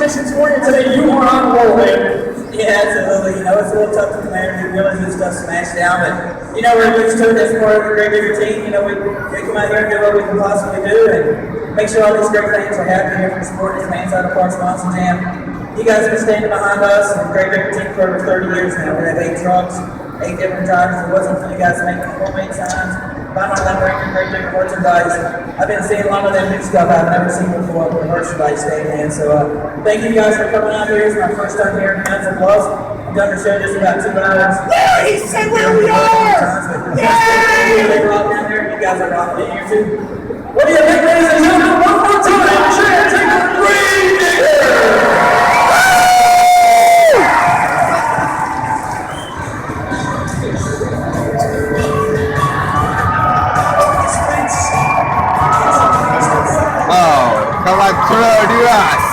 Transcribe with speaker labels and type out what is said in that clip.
Speaker 1: competitions for you today. You are on a roll, man.
Speaker 2: Yeah, absolutely. You know, it's a little tough to come here and really get stuff smashed down, but, you know, we're used to it. That's part of the Great Big Routine. You know, we come out here and do what we can possibly do and make sure all these great fans are happy here from supporting these fans out of Park Swanson Jam. You guys have been standing behind us and Great Big Routine for over 30 years now. We have 8 trucks, 8 different drivers. If it wasn't for you guys making homemade signs, buying all that great big merchandise, I've been seeing a lot of that new stuff I've never seen before on the merchandise day, man. So thank you guys for coming out here. It's my first time here in Hanson Bluffs. I've done the show just about 2 hours.
Speaker 1: Yeah, he said where we are!
Speaker 2: Yeah! They rock down there. You guys are rocking it here too.
Speaker 1: What do you think, ladies and gentlemen? One more time, Chad, take a Green Digger!
Speaker 3: Oh, come on through to us.